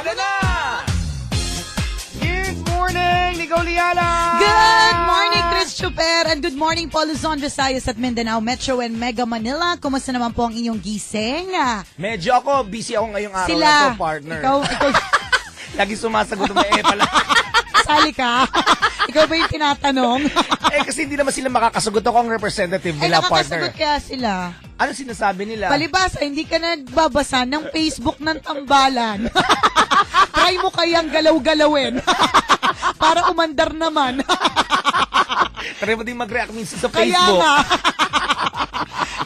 Umaga na! Good morning, Nicole Liana! Good morning, Chris Chuper! And good morning po, Luzon, Visayas at Mindanao, Metro and Mega Manila. Kumusta naman po ang inyong gising? Medyo ako, busy ako ngayong araw Sila, na to, partner. Ikaw. Lagi sumasagot mo pala. Sali ka? Ikaw ba yung tinatanong? Kasi hindi naman sila makakasagot, ako ang representative nila, partner. Nakakasagot kaya sila. Ano sinasabi nila? Palibasa, hindi ka nagbabasa ng Facebook ng tambalan. Try mo kayang galaw-galawin. Para umandar naman. Try mo din mag-react minsan sa Kaya Facebook. nga.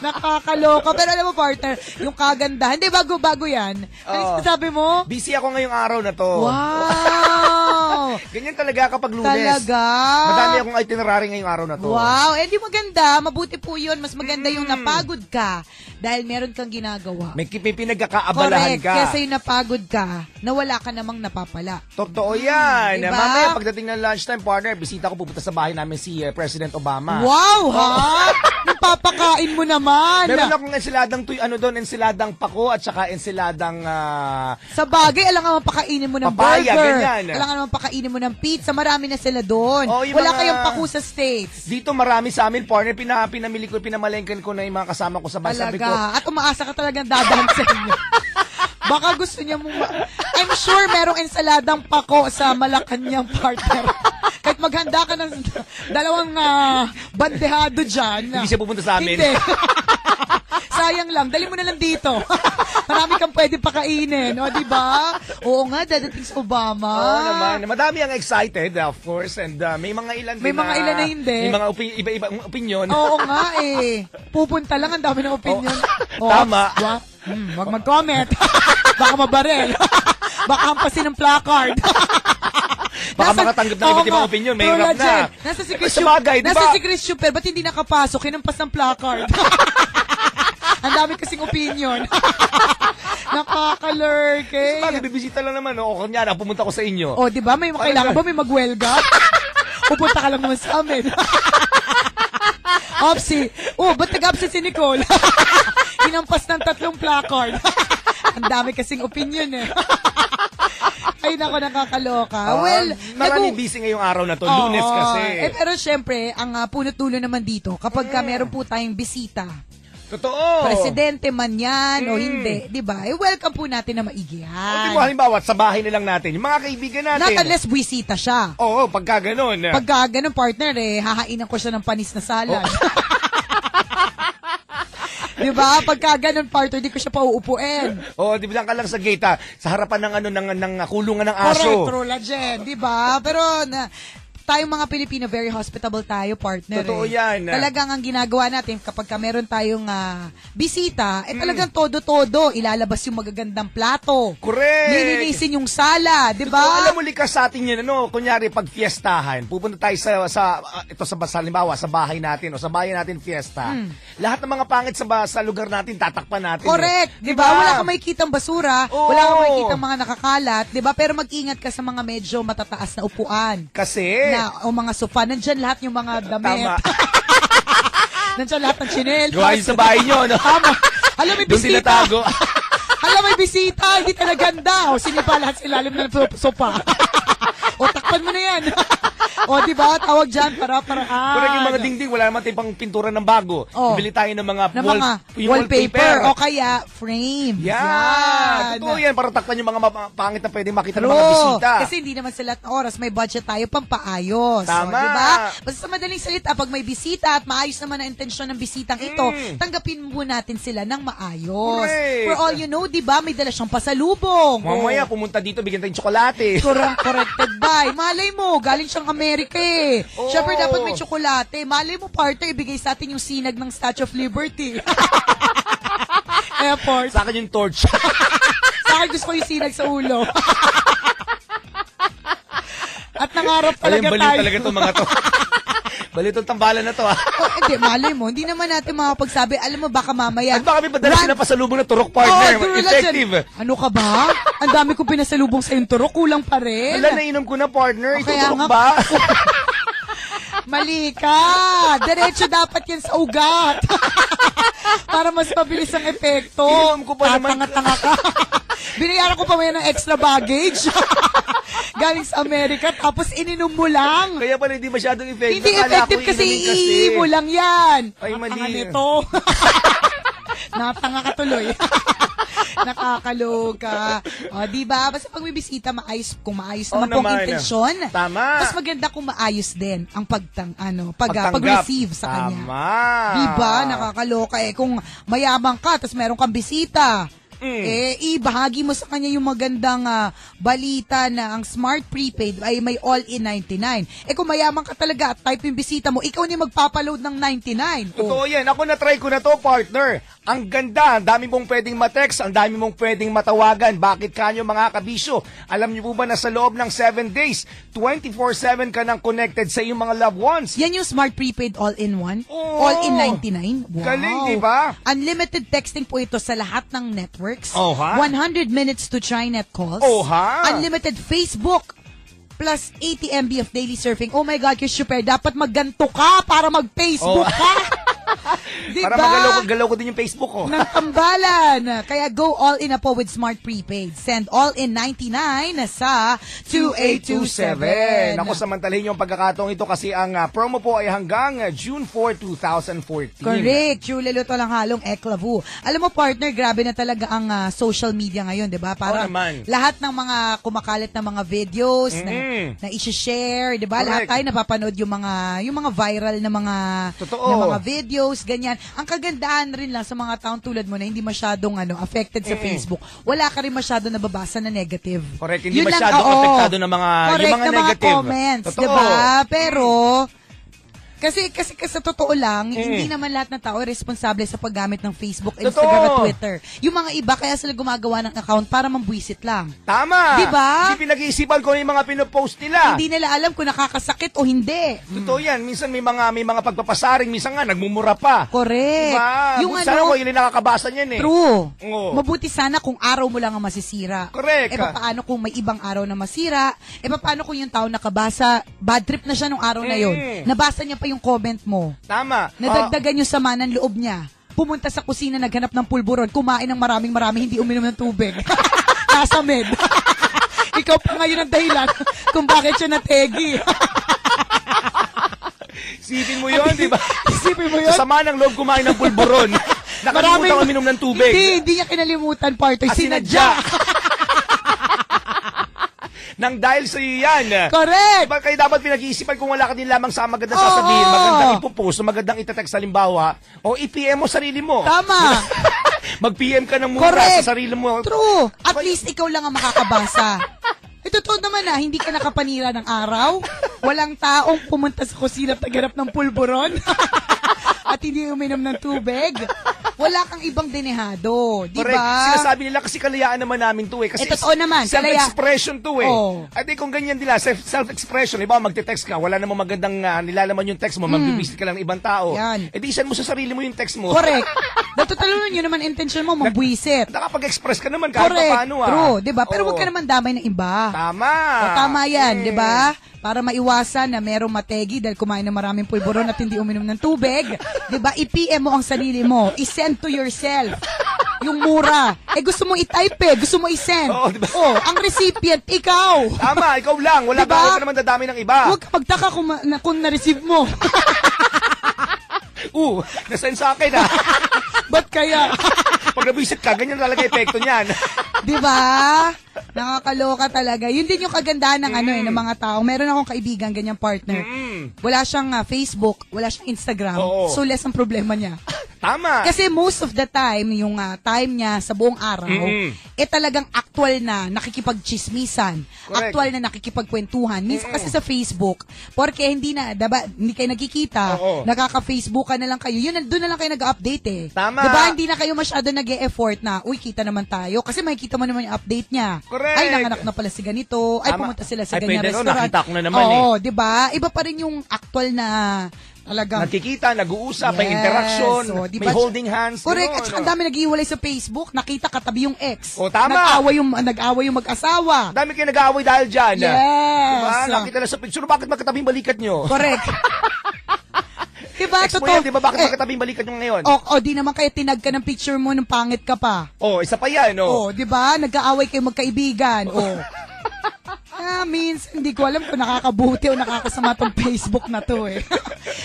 Nakakaloka. Pero alam mo, partner, yung kagandahan. Hindi, bago-bago yan. Ano sabi mo? Busy ako ngayong araw na to. Wow! Ganyan talaga kapag Lunes. Talaga? Madami akong itinerary ngayong araw na to. Wow! Eh, di maganda. Mabuti po yun. Mas maganda yung napagod ka dahil meron kang ginagawa. May pinagkakaabalahan Correct. ka. Kasi napagod ka na wala ka namang napapala. Totoo yan. Diba? Mamaya pagdating ng lunchtime, partner, bisita ko, pupunta sa bahay namin si President Obama. Wow, ha? Napapakain mo naman. Meron akong ensiladang ensiladang pako at saka ensiladang sa bagay, alam nga mapakainin mo ng papaya, burger. ganyan. Alam nga mapakainin mo ng pizza. Marami na sila doon. Oh, wala kayong pako sa States. Dito marami sa amin, partner. Pinamili ko, pinamalengkan ko na yung mga kasama ko sa bahay. Sabi ko, at umaasa ka talagang dadahan sa inyo. Baka gusto niya mong... I'm sure merong ensaladang pako sa Malacanang, partner. Kahit maghanda ka ng dalawang bandehado dyan. Hindi siya pupunta sa amin. Hindi. Sayang lang. Dali mo na lang dito. Marami kang pwede pakainin. O, diba? Oo nga, dadating sa Obama. Oo naman. Madami ang excited, of course. And may mga ilan din na hindi. May mga iba-ibang opinion. Oo nga eh. Pupunta lang, ang dami ng opinion. Tama. Wag mag-comment. Baka mabarel. Baka hampasin ng placard. Baka makatanggap ng iba't ibang opinion. May hirap na. Nasa si Chris Chuper, ba't hindi nakapasok? Hinampas ng placard. Ang dami kasing opinion. Nakakalurk eh. Sabagay, bibisita lang naman. O, kunyara, pumunta ko sa inyo. O, diba? May kailangan ba? May magwelga? Pupunta ka lang naman sa amin. Opsi. Ba't nag-opsi si Nicole? Hinampas ng 3 placard. Ang dami kasing opinion eh. Ay, nako, nakakaloka. Maraming busy ngayong araw na to. Lunes kasi. Pero syempre, ang punot-dulo naman dito, kapag meron po tayong bisita, totoo. Presidente man yan o hindi, di ba? Welcome po natin na maigi yan. O, halimbawa, sa bahay na lang natin, yung mga kaibigan natin. Not unless bisita siya. Oo, pagka ganun. Pagka ganun, partner, hahainan ko siya ng panis na salad. Di ba? Pagka ganun, partner, di ko siya pauupuin. Oo, di ba lang ka lang sa gate, sa harapan ng kulungan ng aso. Correct, true legend, di ba? Pero, tayong mga Pilipino, very hospitable tayo, partner. Totoo yan. Talagang ang ginagawa natin kapag meron tayong bisita, talagang todo-todo. Ilalabas yung magagandang plato. Correct. Lilinisin yung sala, di ba? Alam mo, likas sa atin yan, kunyari, pag fiestahan, pupunta tayo sa halimbawa, sa bahay natin o sa bayan natin fiesta. Lahat ng mga pangit sa lugar natin, tatakpan natin. Correct. Di ba? Wala kang makikitang basura, wala kang makikitang mga nakakalat, di ba? Pero mag-ingat ka sa mga medyo matataas na upuan. Kasi o mga sofa, nandyan lahat yung mga damit. Tama. Nandyan lahat ng chinel. Gawain sa bahay nyo, no? Tama. Alam, may bisita. Doon sila tago. Alam, may bisita. Hindi talaga ganda. O, sinipa lahat sa ilalim ng sofa. O, takpan mo na yan. O, di ba? Tawag dyan, para-paraan. Kung yung mga dingding, wala naman tayong pang pintura ng bago. Bili tayo ng mga wallpaper. O kaya, frame. Yan. Totoo yan, para takpan yung mga pangit na pwedeng makita ng mga bisita. Kasi hindi naman sa lahat ng oras, may budget tayo pampaayos. Tama. O, di ba? Basta sa madaling salita, pag may bisita at maayos naman ang intensyon ng bisitang ito, tanggapin mo natin sila ng maayos. Correct. For all you know, di ba, may dala siyang pasalubong. Mamaya, pumunta dito, bigyan tayong tsokolate. Corrected by. Malay mo, galing siyang Amerika eh. Siyempre, dapat may tsokolate. Malay mo, partner, ibigay sa atin yung sinag ng Statue of Liberty. Airport. Sa akin yung torch. Sa akin gusto ko yung sinag sa ulo. At nangarap talaga tayo. Baliw talaga itong mga to. Baliw itong tambalan na to, ha? Hindi, malay mo. Hindi naman natin makapagsabi. Alam mo, baka mamaya. At baka may padala sila pasalubong na turok, partner. Effective. Ano ka ba? Ang dami ko pinasalubong sa yung turok. Kulang pa rin. Wala, nainom ko na, partner. Ito Kaya turok nga, ba? Mali ka. Diretso dapat yan sa ugat. Para mas mabilis ang epekto. Inom ko pa naman. Tanga-tanga ka. Binayaran ko pa may ng extra baggage. Galing sa Amerika, tapos ininom mo lang. Kaya pala hindi masyadong effective. Hindi Akala effective ko kasi inumin iihi mo lang yan. Ay, mali. Ang nito. Natanga ka tuloy. Nakakaloka. O, diba? Basta pag may bisita, maayos, kung maayos naman pong naman. intensyon. Tama. Mas maganda kung maayos din ang Pagtanggap. pag-receive sa kanya. Tama. Diba? Nakakaloka. Kung mayaman ka, tapos meron kang bisita, ibahagi mo sa kanya yung magandang balita na ang Smart Prepaid ay may all-in 99. Kung mayaman ka talaga at type yung bisita mo, ikaw na yung magpapaload ng 99. Totoo yan. Ako na-try ko na to, partner. Ang ganda. Ang dami mong pwedeng ma-text. Ang dami mong pwedeng matawagan. Bakit kanyo mga kabisyo? Alam niyo po ba na sa loob ng 7 days, 24/7 ka nang connected sa iyong mga loved ones? Yan yung Smart Prepaid All-in-One? Oo. All-in 99? Wow. Galing, di ba? Unlimited texting po ito sa lahat ng networks. Oh, ha? 100 minutes to TriNet calls. Oh, ha? Unlimited Facebook. Plus 80 MB of daily surfing. Oh my God, Super, dapat magganto ka para mag-Facebook ka. Diba? Para magalaw ko din yung Facebook ko. Ng tambalan. Kaya go all in na po with Smart Prepaid. Send all in 99 sa 2827. Ako, samantalahin yung pagkakataong ito kasi ang promo po ay hanggang June 4, 2014. Correct. True, lalo to lang halong eklavu. Alam mo, partner, grabe na talaga ang social media ngayon, di ba? Parang naman. lahat ng mga kumakalat na mga videos na i-share, di ba? Lahat tayo napapanood yung mga viral na mga Totoo. na mga videos, ganyan. Ang kagandahan rin lang sa mga taong tulad mo na hindi masyadong affected sa Facebook, wala ka rin masyado nababasa na negative. Correct. Hindi Yun lang, masyado apektado ng mga, correct, yung mga na negative. mga comments, Totoo. di ba? Pero, kasi sa totoo lang, hindi naman lahat ng tao ay responsable sa paggamit ng Facebook, Instagram at Twitter. Yung mga iba, kaya sila gumagawa ng account para mambwisit lang. Tama. Diba? Hindi pinag-iisipan ko yung mga pinopost nila. Hindi nila alam kung nakakasakit o hindi. Totoo yan. Minsan may mga pagpapasaring, minsan nga nagmumura pa. Correct. Diba? Yung Sana ko yun yung nakakabasa niyan eh. True. Oo. Mabuti sana kung araw mo lang ang masisira. Correct. Paano kung may ibang araw na masira? Paano kung yung tao nakabasa, bad trip na siya nung araw na yun. Nabasa niya pa yung comment mo. Tama. Nadagdagan yung sama ng loob niya. Pumunta sa kusina, naghanap ng pulburon, kumain ng maraming, hindi uminom ng tubig. Nasa med. Ikaw pa ngayon ang dahilan kung bakit siya nategi. Isipin mo yun, di ba? Isipin mo yun? Sa sama ng loob kumain ng pulburon. Nakalimutan uminom ng tubig. Hindi niya kinalimutan, partner. Sinadya. Nang dahil sa iyo yan. Correct! Diba, kaya dapat pinag-iisipan kung wala ka din lamang sa magandang sasabihin, magandang ipopost, magandang itetext halimbawa, o i-PM mo sarili mo. Tama! Mag-PM ka ng mura Correct. sa sarili mo. True! At least ikaw lang ang makakabasa. Totoo naman hindi ka nakapanira ng araw. Walang taong pumunta sa kusina at naghanap ng pulburon. At hindi uminom ng tubig. Wala kang ibang denehado. Di Correct. ba? Sinasabi nila kasi kalayaan naman namin to eh. Kasi totoo naman. Self-expression to eh. Oh. At kung ganyan nila, self-expression, iba magte-text ka, wala namang magandang nilalaman yung text mo, mag-visit ka lang ng ibang tao. Yan. Di send mo sa sarili mo yung text mo. Correct. Natutulungan yun naman intention mo, mambwisit. Nakapag-express ka naman kahit Correct. paano True. Di ba? Pero wag ka naman damay ng iba. Tama. Tama yan, di ba? Para maiwasan na merong mategi dahil kumain ng maraming pulburon at hindi uminom ng tubig. Di ba? I-PM mo ang sarili mo. I-send to yourself. Yung mura. Gusto mo i-type gusto mo i-send. Oo, diba? Ang recipient, ikaw. Tama, ikaw lang. Wala Diba? ka naman dadami ng iba. Huwag ka magtaka kung na-receive mo. Nasend sa akin Ba't kaya? Pag nabisit ka, ganyan talaga epekto niyan. Di ba? Nakakaloka talaga. Yun din yung kagandahan ng ng mga tao. Meron akong kaibigan, ganyang partner. Wala siyang Facebook, wala siyang Instagram. Oo. So less ang problema niya. Tama. Kasi most of the time, yung time niya sa buong araw, talagang actual na nakikipagchismisan. Correct. Actual na nakikipagkwentuhan. Minsan kasi sa Facebook, porque hindi kayo nagkikita, Oo. nakaka-Facebook na lang kayo. Yun, doon na lang kayo nag-update eh. Tama. Diba? Hindi na kayo masyado nag-e-effort na, uy, kita naman tayo. Kasi makikita mo naman yung update niya. Correct. Ay, nanganak na pala si ganito. Ay, Tama. pumunta sila sa Ay, ganyan pwede, restaurant. nakita ko na naman Oo, diba? Iba pa rin yung actual na talagang Nagkikita, nag-uusap, may interaction, So, diba, may holding hands. correct. Gano'n, At saka ang dami nag-iwalay sa Facebook. Nakita katabi yung ex. O, tama. Nag-away yung mag-asawa. Dami kayo nag-aaway dahil dyan. Yes. Diba? Nakita na sa picture, bakit magkatabi yung balikat nyo? Correct. Diba? Ex mo Totoo. yan, di ba? Bakit magkatabing balikan yung ngayon? O, di naman kaya tinag ka ng picture mo nung pangit ka pa. Isa pa yan, O, di ba? Nag-aaway kayo magkaibigan. O. Means, hindi ko alam kung nakakabuti o nakakasama tong Facebook na to eh.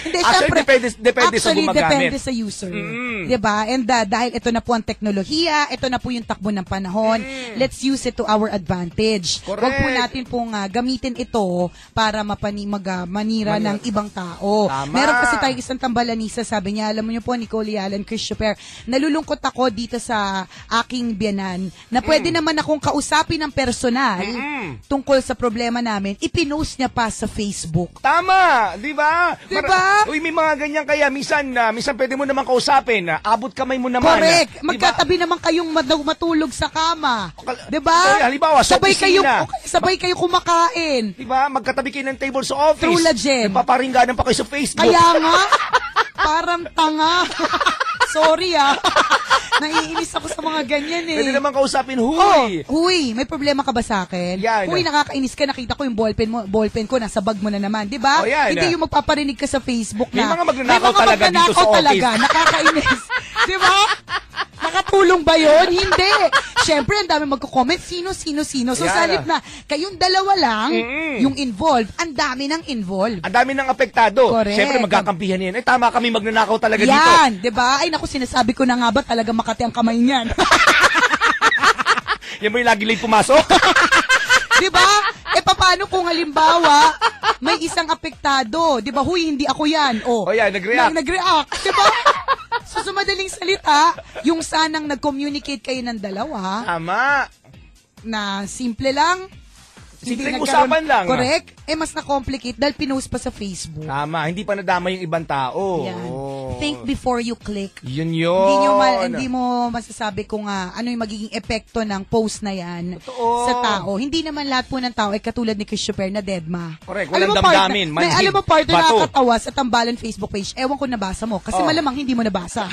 Hindi, Actually, syempre, depende sa gumagamit. depende sa user. Diba? And dahil ito na po ang teknolohiya, ito na po yung takbo ng panahon, let's use it to our advantage. Correct. Huwag po natin pong gamitin ito para manira ng ibang tao. Tama. Meron kasi tayo isang tambalanisa, sabi niya, alam mo niyo po, Nicole Alan Christopher, nalulungkot ako dito sa aking biyanan na pwede naman akong kausapin ng personal tungkol sa problema namin, ipinost niya pa sa Facebook. Tama, di ba? Diba? Uy, may mga ganyan kaya. Minsan pwede mo naman kausapin. Abot kamay mo naman. Correct. Diba? Magkatabi naman kayong matulog sa kama. Diba? Halimbawa, sa opisina. Sabay kayo kumakain. Diba? Magkatabi kayo ng table sa office. True legend. Nagpaparingganan pa kayo sa Facebook. Kaya nga, parang tanga. Sorry naiinis ako sa mga ganyan eh. Pwede naman kausapin, huy. Huy, may problema ka ba sa akin? Yan. Huy, nakakainis ka, nakita ko yung ballpen ko, nasa bag mo na naman, di ba? Yan. Hindi yung magpaparinig ka sa Facebook May na. mga magnanakaw talaga dito sa office. Nakakainis. Di ba? Nakatulong ba yun? Hindi. Siyempre, ang dami magko-comment, sino. So, Yan. salip na, kayong dalawa lang, yung involved, ang dami ng involved. Ang dami ng apektado. Correct. Siyempre, magkakampihan yan. Tama kami magnanakaw talaga dito. Yan, di ba? Ay, naku, sinasabi ko na nga ba talaga makati ang kamay niyan. Yan mo yung lagi late pumasok? Di ba? Paano kung halimbawa, may isang apektado, di ba? Huy, hindi ako yan. Yan, nag-react. Nag-react, di ba? So, sa madaling salita, yung sanang nag-communicate kayo ng dalawa, Tama. na simple lang, Simpleng usapan lang. Correct? Mas na-complicate dahil pinost pa sa Facebook. Tama. Hindi pa nadama yung ibang tao. Yan. Think before you click. Yun. Hindi mo masasabi kung ano yung magiging epekto ng post na yan sa tao. Hindi naman lahat po ng tao ay katulad ni Christopher na deadma. Correct. Walang damdamin. Alam mo, partner, nakakatawa sa Tambalan Facebook page. Ewan ko nabasa mo. Kasi malamang hindi mo nabasa.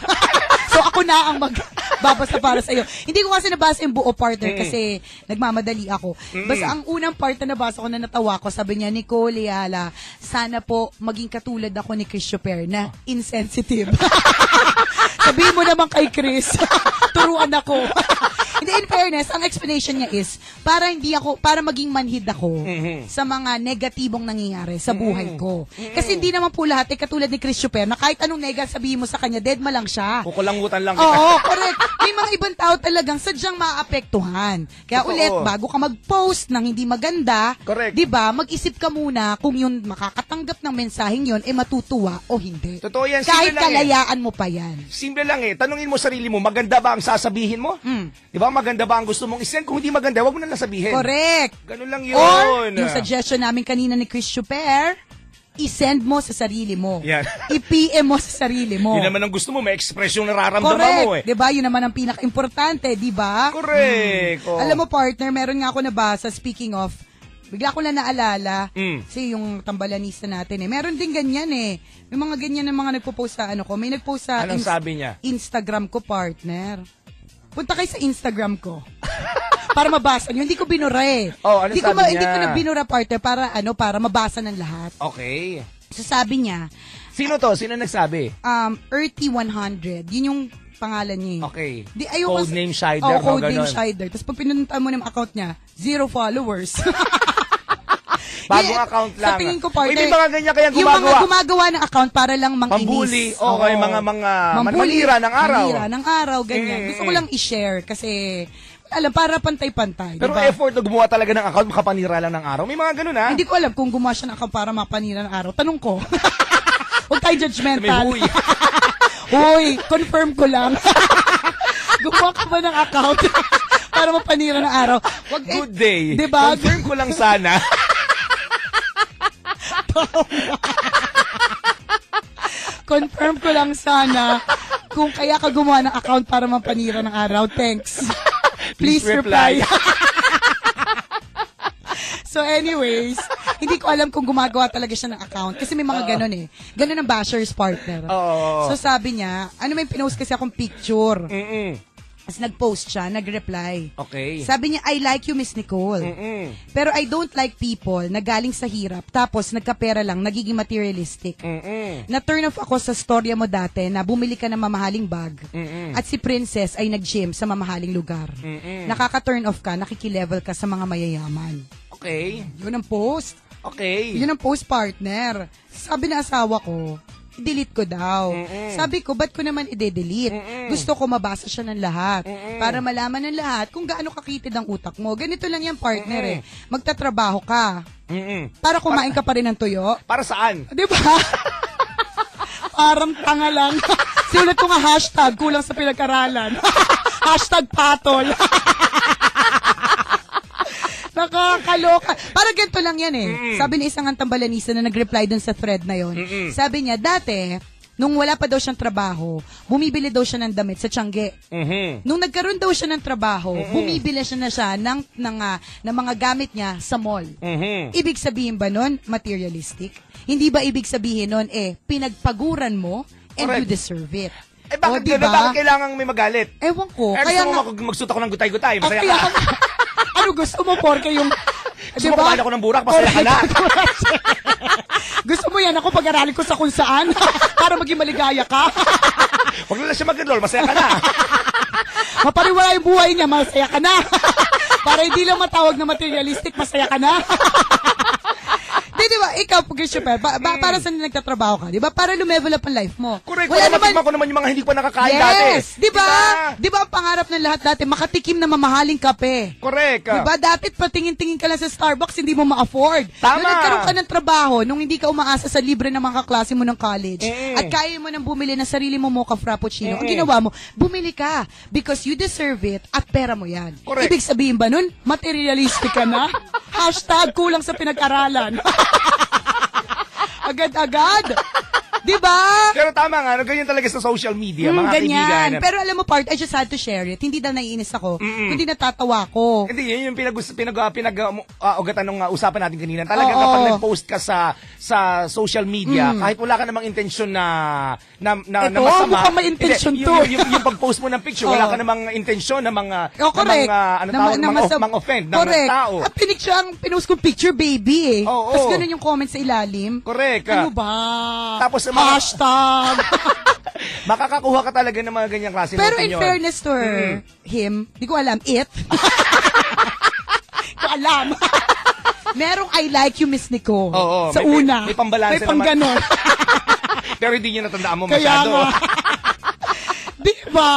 So, ako na ang magbabasa para sa iyo. Hindi ko kasi nabasa yung buo, partner, kasi nagmamadali ako. Basta ang unang part na nabasa ko na natawa ko, sabi niya, Nicole Ayala, sana po maging katulad ako ni Christopher na insensitive. Sabihin mo naman kay Chris, turuan ako. Hindi, in fairness, ang explanation niya is, para maging manhid ako sa mga negatibong nangyayari sa buhay ko. Kasi hindi naman po lahat, katulad ni Christopher, na kahit anong sabihin mo sa kanya, deadma lang siya. Kukulangutan lang kita. Oo, correct. May mga ibang tao talagang sadyang maapektuhan. Kaya ulit, bago ka mag-post ng hindi maganda, di ba, mag-isip ka muna kung yun makakatanggap ng mensaheng yun, matutuwa o hindi. Totoo yan. Kahit kalayaan mo pa yan. Simple lang tanungin mo sarili mo, maganda ba ang sasabihin mo? Di ba, maganda ba ang gusto mong isend? Kung hindi maganda, wag mo na lang sabihin. Correct. Ganun lang yun. Or, yung suggestion namin kanina ni Christopher, i-send mo sa sarili mo. Yan. I-PM mo sa sarili mo. Yun naman ang gusto mo, may express yung nararamdaman Correct. mo Diba? Yun naman ang pinaka-importante, diba? Correct. Alam mo, partner, meron nga ako nabasa, speaking of, bigla ko lang naalala, kasi yung tambalanista natin meron din ganyan May mga ganyan na mga nagpo-post sa may nagpost sa Anong sabi niya? Instagram ko, partner. Punta kayo sa Instagram ko. Para mabasa nyo. Hindi ko binura ano sabi niya? Hindi ko na binura, partner, para mabasa ng lahat. Okay. So sabi niya, Sino to? Sino nagsabi? Earthy100. Yun yung pangalan niya. Okay. Codename Shider. Codename Shider. Tapos pag pinunta mo ng account niya, 0 followers. Bagong account lang. Sa tingin ko, partner, may mga ganyan kaya yung mga gumagawa ng account para lang manginis. Pambuli. Okay, mga manira ng araw. Manira ng araw, ganyan. Gusto ko lang i-share kasi para pantay-pantay. Pero diba? effort na gumawa talaga ng account, makapanira lang ng araw. May mga ganun Hindi ko alam kung gumawa siya ng account para mapanira ng araw. Tanong ko. Huwag tayo judgmental. May Uy, confirm ko lang. Gumawa ka ba ng account para mapanira ng araw? Good day. Diba? Confirm ko lang sana. Confirm ko lang sana kung kaya ka gumawa ng account para mapanira ng araw. Thanks. Please reply. So anyways, hindi ko alam kung gumagawa talaga siya ng account. Kasi may mga ganun Ganun ang basher's partner. So sabi niya, may pinost kasi akong picture. As nag-post siya, nag-reply. Okay. Sabi niya, I like you, Miss Nicole. Pero I don't like people na galing sa hirap, tapos nagkapera lang, nagiging materialistic. Na-turn off ako sa storya mo dati na bumili ka ng mamahaling bag at si Princess ay nag-gym sa mamahaling lugar. Nakaka-turn off ka, nakikilevel ka sa mga mayayaman. Okay. Yun ang post. Okay. Yun ang post, partner. Sabi na asawa ko, i-delete ko daw. Sabi ko, ba't ko naman i-delete? Gusto ko mabasa siya ng lahat. Para malaman ng lahat kung gaano kakitid ang utak mo. Ganito lang yan, partner eh. Magtatrabaho ka. Para kumain ka pa rin ng tuyo. Para saan? Di ba? Parang tanga lang. Sinulat ko nga hashtag, kulang sa pinag-aralan. Hashtag patol. Nakakaloka. Parang ganito lang yan eh. Sabi ni isang tambalanisa na nag-reply dun sa thread na yon. Sabi niya, dati, nung wala pa daw siyang trabaho, bumibili daw siya ng damit sa Tiangge. Nung nagkaroon daw siya ng trabaho, bumibili siya ng mga gamit niya sa mall. Ibig sabihin ba nun, materialistic? Hindi ba ibig sabihin nun, pinagpaguran mo and Correct. you deserve it? Bakit diba? gano'n? Bakit kailangan may magalit? Ewan ko. Kaya gusto mo magsuot ako ng gutay-gutay, masaya kaya ka. ano gusto mo, porke yung... Gusto mo kumain ako ng burak, masaya ka na. Gusto mo yan ako pag-aralin ko sa kung saan para maging maligaya ka. Huwag na lang siya mag-enroll, masaya ka na. Mapariwala yung buhay niya, masaya ka na. Para hindi lang matawag na materialistic, masaya ka na. Di ba, ikaw, Christopher, para saan nagtatrabaho ka? Di ba? Para lumevel up ang life mo. Correct. Wala naman ko naman yung mga hindi pa nakakain dati. Yes, di ba? Di ba ang pangarap ng lahat dati, makatikim na mamahaling kape? Correct. Di ba? Dati patingin-tingin ka lang sa Starbucks, hindi mo ma-afford. Tama. Nung nagkaroon ka ng trabaho, nung hindi ka umaasa sa libre ng mga kaklase mo ng college, at kaya mo nang bumili ng sarili mo mocha frappuccino, ang ginawa mo, bumili ka. Because you deserve it, at pera mo yan. Correct. Ibig sabihin ba nun, materialistic ka na? Hashtag kulang sa pinag-aralan. Agad-agad. Di ba? Pero tama nga, ganyan talaga sa social media, mga ganyan. kaibigan. Pero alam mo, part, I just had to share it. Hindi daw naiinis ako, kundi natatawa ko. Hindi, yun yung pinag-ugatan ng usapan natin kanina. Talagang kapag nag-post ka sa social media, kahit wala ka namang intensyon na Ito, masama. mukhang may intensyon to. Yung pag-post mo ng picture, wala ka namang intensyon na mga, correct. mga offend ng tao. At pinost ko picture, baby eh. Oo. Tapos ganun yung comment sa ilalim. Correct. Ano ba? Tapos hashtag. Makakakuha ka talaga ng mga ganyang klase ng Pero in opinion. fairness to him, di ko alam, di ko alam. Merong I like you, Miss Nicole. Oo, sa una. May pambalanse naman. May pangganon. Pero hindi niya natandaan mo Kaya masyado. nga. Diba?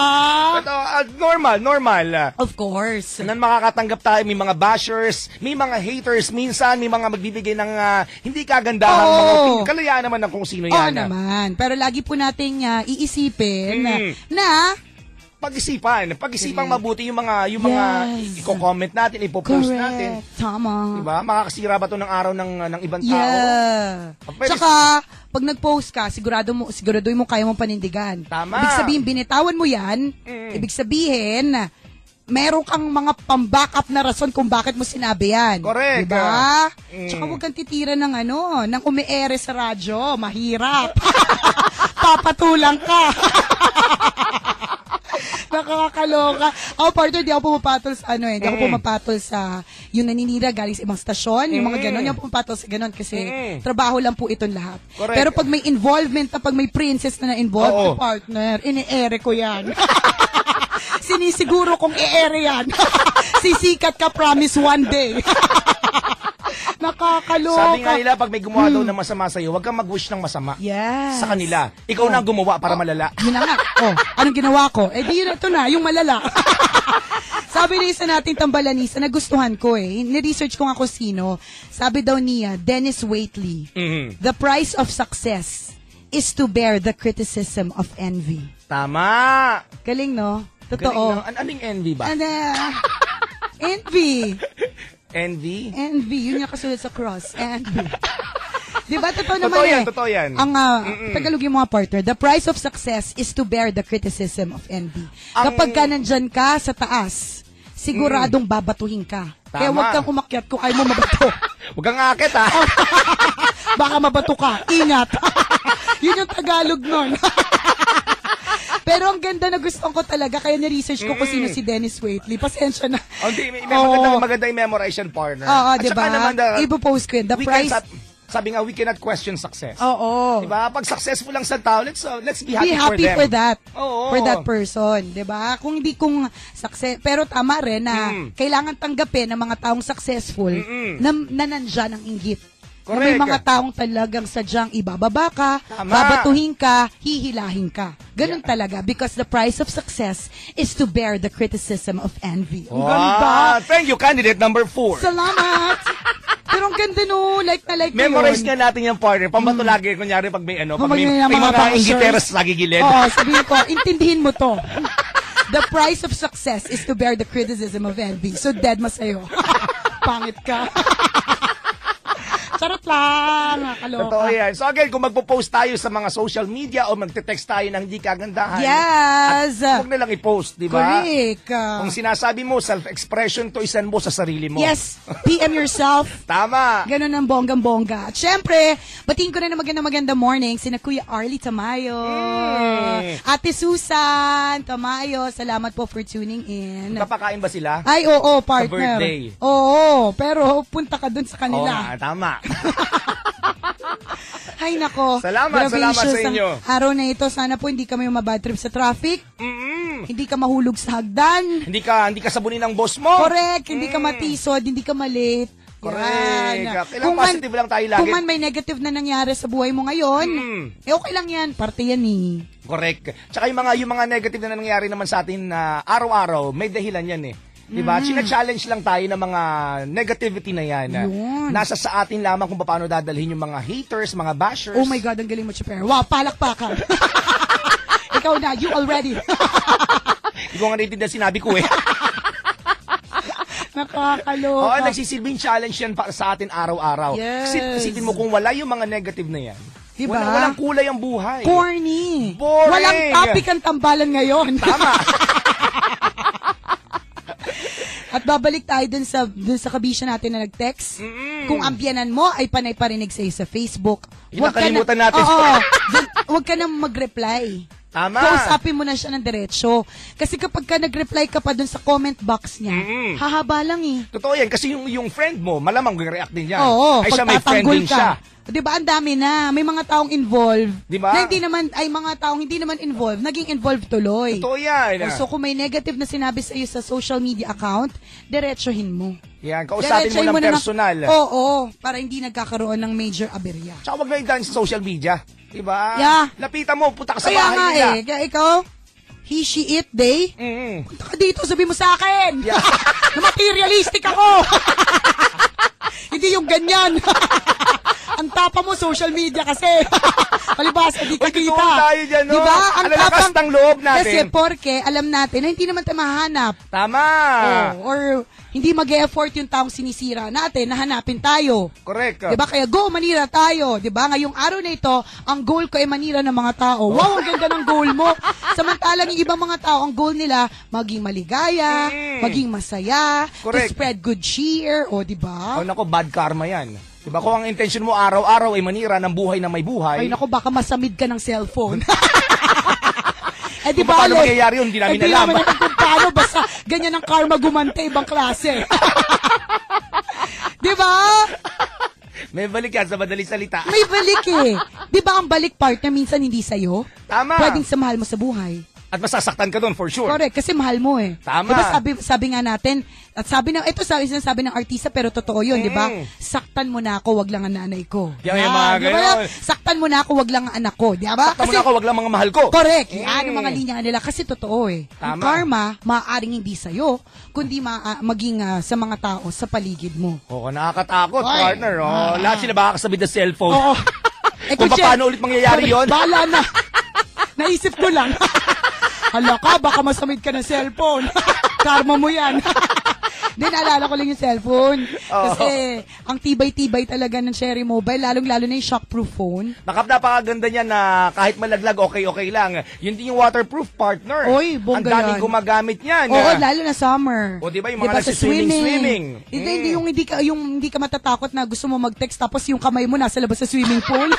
Ito, normal. Of course. Nan makakatanggap tayo, may mga bashers, may mga haters, minsan may mga magbibigay ng hindi kagandahang mga opinion. Kalayaan naman ng kung sino yan. Oo naman. Pero lagi po nating iisipin na pag-isipang mabuti yung mga i-comment natin, ipopost natin. Tama. Diba? Makakasira ba to ng araw ng ibang tao? Yeah. Tsaka, pag nag-post ka, siguraduhin mo kaya mong panindigan. Tama. Ibig sabihin, binitawan mo yan. Ibig sabihin, meron kang mga pang-backup na rason kung bakit mo sinabi yan. Correct. Diba? Tsaka huwag kang titira ng ng umiere sa radyo. Mahirap. Papatulang ka. Nakakaloka. Ako, partner, di ako pumapatol sa di ako pumapatol sa yung naninira galing sa ibang stasyon, yung mga ganon, di ako pumapatol sa ganon kasi trabaho lang po itong lahat. Correct. Pero pag may involvement pag may princess na na-involved, partner, ini-ere ko yan. Sinisiguro kong i-ere yan. Sisikat ka, promise one day. Nakakaloka. Sabi nga nila, pag may gumawa daw ng masama sa'yo, huwag kang mag-wish ng masama yes. sa kanila. Ikaw na ang gumawa para malala. Yun na nga. Anong ginawa ko? Di yun, ito na, yung malala. Sabi na isa nating tambalanisa, nagustuhan ko Ni-research ko nga kung sino. Sabi daw niya, Dennis Waitley, the price of success is to bear the criticism of envy. Tama. Galing, no? Totoo. Anong envy ba? Envy. Envy? Envy. Yun yung kasulat sa cross. Envy. Diba? Totoo naman Totoo yan. Ang Tagalog yung mga partner, the price of success is to bear the criticism of envy. Kapag ka nandyan ka sa taas, siguradong babatuhin ka. Tama. Kaya huwag kang umakyat kung ayaw mo mabato. Huwag kang akit, ha? Baka mabato ka. Ingat. Yun yung Tagalog nun. Pero ang ganda na gusto ko talaga, kaya ni-research ko kung sino si Dennis Waitley. Pasensya na. Hindi, may Oo. maganda yung memorize yan, partner. Oo, At diba? saka naman, Ipo-post ko yun. The price... Sabi nga, we cannot question success. Oo. Diba? Pag successful lang sa tao, let's be happy, Be happy for them. for that. Oo. For that person, 'di ba? Kung success, pero tama rin na kailangan tanggapin ng mga taong successful na nandiyan ang inggit. Na may Correct. mga taong talagang sadyang ibababa ka, Tama. babatuhin ka, hihilahin ka. Ganun talaga because the price of success is to bear the criticism of envy. Ang ganda. Thank you, candidate number 4. Salamat. Pero ang ganda no, like na like ko Memorize yun. nga natin yung partner. Pambato lagi, kunyari pag may pag may Mga mga bashers. ingiteras lagi gilid. Oo, sabihin ko, intindihin mo to. The price of success is to bear the criticism of envy. So dead masayo. Pangit ka. Charot lang. Nakakaloka. Totoo yan. So again, kung magpo-post tayo sa mga social media o magte-text tayo ng hindi kagandahan, Yes. at huwag na lang i-post, di ba? Correct. Kung sinasabi mo, self-expression to, isan mo sa sarili mo. Yes. PM yourself. Tama. Ganun ang bonggang-bongga. At syempre, batiin ko na maganda morning sina Kuya Arlie Tamayo. Ate Susan Tamayo, salamat po for tuning in. Kapakain ba sila? Ay, oo, partner. birthday. Oo, pero punta ka dun sa Oo kanila. nga, tama. Ay, nako. Salamat Gracious sa inyo. ang araw na ito, sana po hindi kami mabad trip sa traffic. Hindi ka mahulog sa hagdan. Hindi ka sabunin ng boss mo. Correct. Hindi ka matisod, hindi ka malate. Correct. Yan. Kailangan positive lang tayo lagi. Kung man may negative na nangyari sa buhay mo ngayon, okay lang yan. Parte yan eh. Correct. Tsaka yung mga negative na nangyayari naman sa atin na araw-araw, may dahilan yan eh. Diba? China-challenge lang tayo ng mga negativity na yan. Yun. Nasa sa atin lamang kung paano dadalhin yung mga haters, mga bashers. Oh my God, ang galing mo, Chipper. Wow, palakpakan. Ikaw na, you already. Hindi ko nga naiintindihan sinabi ko eh. Nakakaloka. Oo, nagsisilbing challenge yan para sa atin araw-araw. Yes. Kasi isipin mo kung wala yung mga negative na yan. Diba? Walang kulay ang buhay. Corny. Boring. Walang topic ang tambalan ngayon. Tama. At babalik tayo dun sa kabisya natin na nag-text. Kung ang biyanan mo ay panay parinig sa'yo sa Facebook. Yung nakalimutan natin. Oo. Huwag ka na mag-reply. Tama. Kausapin mo na siya ng diretsyo. Kasi kapag ka nag-reply ka pa dun sa comment box niya, hahaba lang eh. Totoo yan. Kasi yung friend mo, malamang mag-react din yan. Oo, Ay siya may friend pagtatanggol din ka. siya. Diba, ang dami na. May mga taong involved. Diba? Na mga taong hindi naman involved, naging involved tuloy. Totoo yan. So, kung may negative na sinabi sa iyo sa social media account, diretsohin mo. Yan, kausapin mo ng personal. Oo, para hindi nagkakaroon ng major aberya. Tsaka wag na idaan sa social media. Diba? Yeah. Lapitan mo, punta ka sa Kaya bahay nga nila. Kaya ikaw, he, she, it, they, punta ka dito, sabi mo sa akin. Yeah. Na materialistic ako. Hindi yung ganyan. Ang tapa mo, social media kasi. Palibasa, di ka Uy, kita. totoo tayo dyan, no? Diba? Ang Ang lalakas tapang- ng loob natin. Kasi porke, alam natin na hindi naman tayo mahanap. Tama. Or hindi mag-e-effort yung taong sinisira natin na hanapin tayo. Correct. Diba? Kaya go, manira tayo. Diba? Ngayong araw na ito, ang goal ko ay manira ng mga tao. Wow, ang ganda ng goal mo. Samantalang yung ibang mga tao, ang goal nila, maging maligaya, maging masaya, Correct. to spread good cheer. O, diba? Oh, nako, bad karma yan. Diba? Kung ang intention mo araw-araw ay manira ng buhay na may buhay. Ay, naku, baka masamid ka ng cellphone. Eh, di Kung ba, paano mangyayari yun, hindi namin alam. namin kung paano, basta ganyan ang karma gumante, ibang klase. Di ba? May balik yan sa madaling salita. May balik eh. Di ba ang balik partner minsan hindi sa'yo? Tama. Pwedeng sa mahal mo sa buhay. At masasaktan ka doon for sure. Correct, kasi mahal mo eh. Tama. Diba sabi nga natin, at ito sabi ng artista pero totoo yun, di ba? Saktan mo na ako, wag lang ang nanay ko. Yung mga Di ba? ganon. Saktan mo na ako, wag lang ang anak ko. Di ba? Saktan mo na ako, wag lang mga mahal ko. Correct. Yan ang mga linya nila kasi totoo eh. Ang Tama. karma, maaaring hindi sa'yo, kundi maging sa mga tao sa paligid mo. Oo, nakakatakot, Oy. partner. Oh, lahat sila makakasabit ng cellphone. Oo. Kung paano ulit mangyayari yon? Bahala na. Naisip ko lang. Hala ka, baka masamid ka ng cellphone. Karma mo yan. Then, naalala ko lang yung cellphone. Kasi, ang tibay-tibay talaga ng Cherry Mobile, lalong-lalo na yung shockproof phone. Napakaganda niya na kahit malaglag, okay lang. Yun din yung waterproof, partner. Oy, bongga ang daming yan. gumagamit niyan. Oo, lalo na summer. O, di ba, yung mga nagsiswimming. Hindi, yung hindi ka matatakot na gusto mo mag-text tapos yung kamay mo nasa labas sa swimming pool.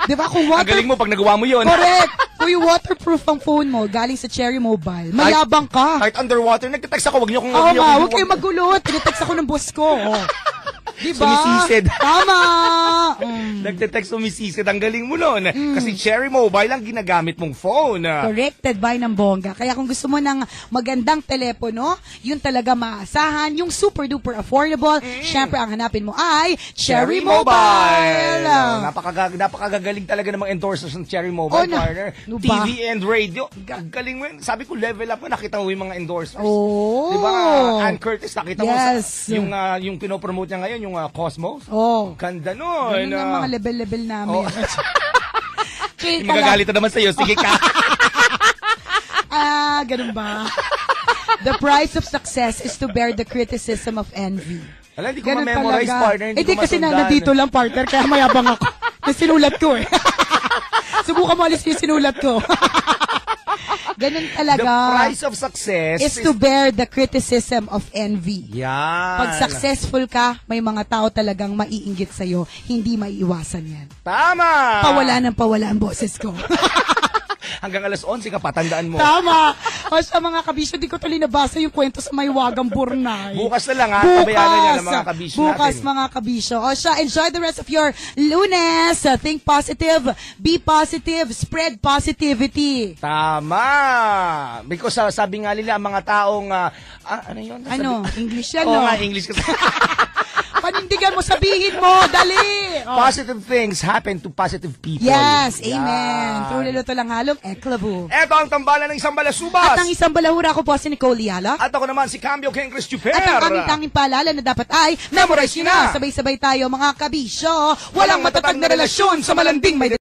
Di ba? Kung Ang galing mo pag nagawa mo yun. Correct. Uy, waterproof ang phone mo, galing sa Cherry Mobile. Mayabang ka. Kahit underwater, nagte-text ako, wag niyo kong... Oo nga, huwag kayong magulo. Tinetext ako ng boss ko. Oh. Diba? Sumisisid. Tama. Nagte-text sumisisid. Ang galing mo nun. Kasi Cherry Mobile ang ginagamit mong phone. Corrected by ng bongga. Kaya kung gusto mo ng magandang telepono, yun talaga maasahan, yung super duper affordable, syempre ang hanapin mo ay Cherry Mobile. Napakagagaling talaga ng mga endorsers ng Cherry Mobile, partner. No ba? TV and radio. Galing mo yun. Sabi ko, level up mo. Nakita mo yung mga endorsers. Oh. Diba? Ann Curtis, nakita mo Yes. yung pinopromote niya ngayon, yung Cosmos. Oh. Ganda nun. Yun ang mga level-level namin. Oh. Okay, Magagalitan naman sa'yo. Sige ka. Ganun ba? The price of success is to bear the criticism of envy. Wala, hindi ko Ganun ma-memorize, talaga. partner. Hindi ko kasi masundan. nandito lang, partner, kaya mayabang ako. Sinulat ko eh. Subukan mo alis yung sinulat ko. Ganun talaga. The price of success is to bear the criticism of envy. Yan. Pag successful ka, may mga tao talagang maiinggit sa'yo. Hindi maiiwasan yan. Tama! Pawala ang boses ko. Hanggang alas 11 ka pa, tandaan mo. Tama. O sa mga kabisyo, di ko tuloy nabasa yung kwento sa Maywagang Burnay. Bukas na lang ha, tabayanan niya ng mga kabisyo bukas natin. mga kabisyo. O siya, enjoy the rest of your Lunes. Think positive, be positive, spread positivity. Tama! Because sabi nga nila, ang mga taong, ano yun? Ano? English yan, Oo no? nga, English kasi. Panindigan mo, sabihin mo, dali! Oh. Positive things happen to positive people. Yes, Yan. amen. True lilo lang halong eklabu. Eto ang tambalan ng isang balasubas. At ang isang balahura ko po si Nicole Liala. At ako naman si Cambio Ken Chris Chuper. At ang aming tanging paalala na dapat ay memorize nyo na. Sabay-sabay tayo mga kabisyo. Walang matatag na relasyon sa malanding may